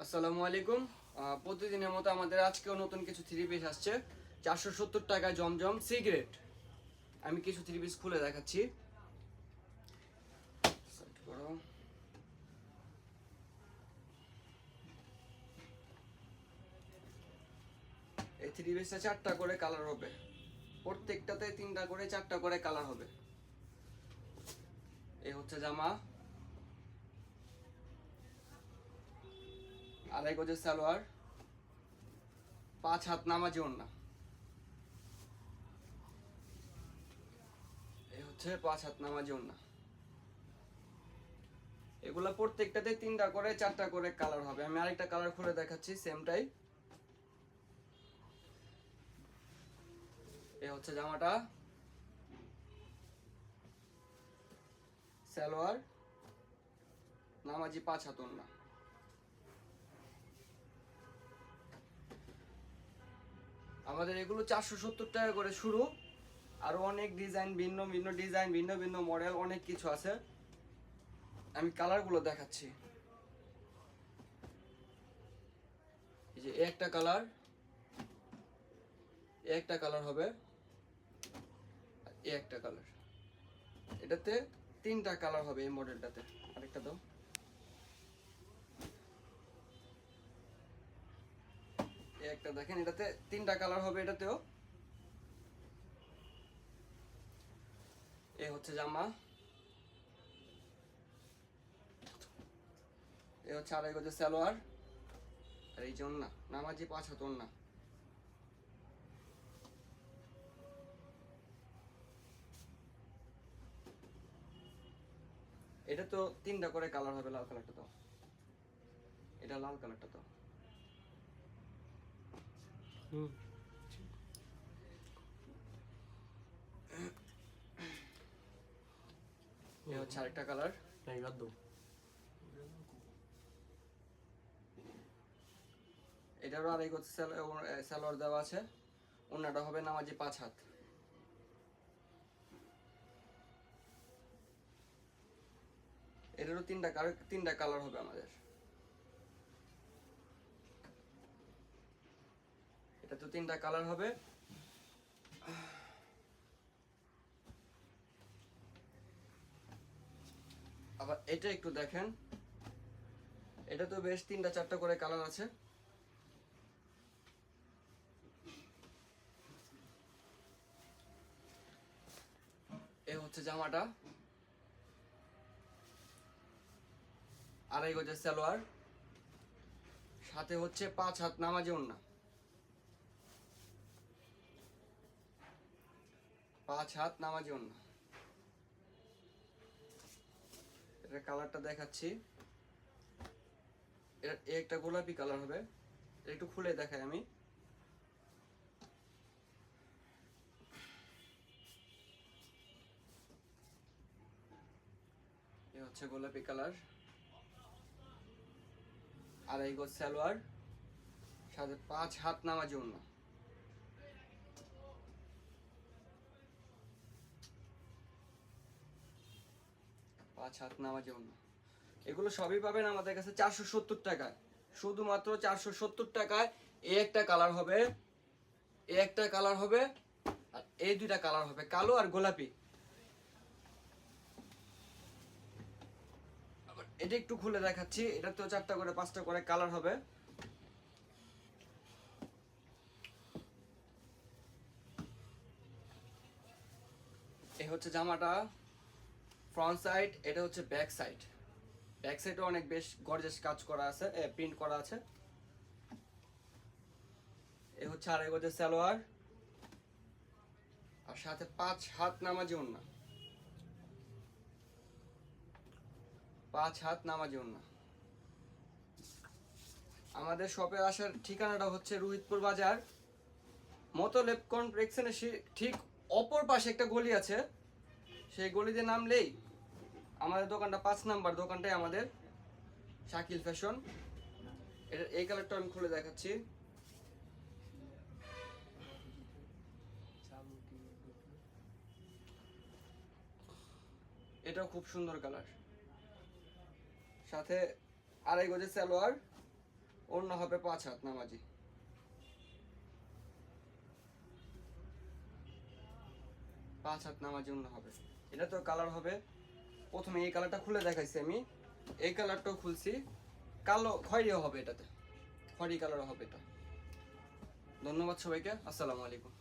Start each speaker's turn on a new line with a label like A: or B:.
A: আসসালামু আলাইকুম। প্রতিদিনের মতো আমাদের আজকেও নতুন কিছু থ্রি পিস আসছে। 470 টাকায় জমজম সিগারেট। আমি কিছু থ্রি পিস খুলে দেখাচ্ছি। সেট করো। এই থ্রি পিসটা 4টা করে কালার হবে, প্রত্যেকটাতে 3টা করে 4টা করে কালার হবে। এই হচ্ছে জামা, আড়াই গজের সালোয়ার, 5 হাত নামাজি ওড়না। এই হচ্ছে 5 হাত নামাজি ওড়না। এগুলা প্রত্যেকটাতে 3টা করে 4টা করে কালার হবে। আমি আরেকটা কালার খুলে দেখাচ্ছি সেমটাই। এই হচ্ছে জামাটা, সালোয়ার, নামাজি 5 হাত ওড়না। আমাদের এগুলো 470 টাকা করে শুরু। আরো অনেক ডিজাইন, ভিন্ন ভিন্ন ডিজাইন, ভিন্ন ভিন্ন মডেল, অনেক কিছু আছে। আমি কালারগুলো দেখাচ্ছি। এই যে একটা কালার, একটা কালার হবে, একটা কালার। এটাতে 3টা কালার হবে এই মডেলটাতে। আরেকটা দাও। একটা দেখেন, এটাতে 3টা কালার হবে এটাতেও। এ হচ্ছে জামা, এ হচ্ছে আড়াই গজের সালোয়ার, আর এই যে ওড়না, নামাজি 5 হাত ওড়না। এটা তো 3টা করে কালার হবে। লাল কালারটা দাও, এটা লাল কালারটা দাও। এ হচ্ছে আরেকটা কালার। এটারও আড়াই গজ সালোয়ার দেওয়া আছে। ওড়নাটা হবে নামাজি 5 হাত। এটারও 3টা কালার হবে আমাদের। এটা তো 3টা কালার হবে। আবার এটা একটু দেখেন, এটা তো বেশ 3টা 4টা করে কালার আছে। এ হচ্ছে জামাটা, আড়াই গজের সালোয়ার, সাথে হচ্ছে 5 হাত নামাজি ওড়না। 5 হাত নামাজি ওড়না। এটা কালারটা দেখাচ্ছি। এটা একটা গোলাপি কালার হবে। এটা একটু খুলে দেখাই আমি। এ হচ্ছে গোলাপি কালার, আড়াই গজ সালোয়ার, সাথে 5 হাত নামাজি ওড়না। 5 হাত নামাজি ওড়না। এগুলো সবই পাবেন আমাদের কাছে 470 টাকায়, শুধুমাত্র 470 টাকায়। এই একটা কালার হবে, এই একটা কালার হবে, আর এই দুইটা কালার হবে, কালো আর গোলাপি। এটা একটু খুলে দেখাচ্ছি। এটা তো 4টা করে 5টা করে কালার হবে। এই হচ্ছে জামাটা, ফ্রন্ট সাইড, এটা হচ্ছে ব্যাক সাইড। ব্যাক সাইডে অনেক বেশ গর্জিয়াস কাজ করা আছে, প্রিন্ট করা আছে। এই হচ্ছে আড়াই গজের সালোয়ার, আর সাথে 5 হাত নামাজি ওড়না। 5 হাত নামাজি ওড়না। আমাদের শপে আসার ঠিকানাটা হচ্ছে রুহিতপুর বাজার, মতলেব কমপ্লেক্সের ঠিক অপর পাশে একটা গলি আছে। সেই গলিতে নামলেই আমাদের দোকানটা, 5 নাম্বার দোকানটাই আমাদের, শাকিল ফ্যাশন। এটা এই কালারটা আমি খুলে দেখাচ্ছি। এটাও খুব সুন্দর কালার, সাথে আড়াই গজের সালোয়ার, ওড়না হবে 5 হাত নামাজি। পাঁচ হাত নামাজি ওড়না হবে। এটা তো কালার হবে, প্রথমে এই কালারটা খুলে দেখাইছি আমি, এই কালারটাও খুলছি, কালো খয়েরিও হবে, এটাতে খয়েরি কালারও হবে এটা। ধন্যবাদ সবাইকে, আসসালামু আলাইকুম।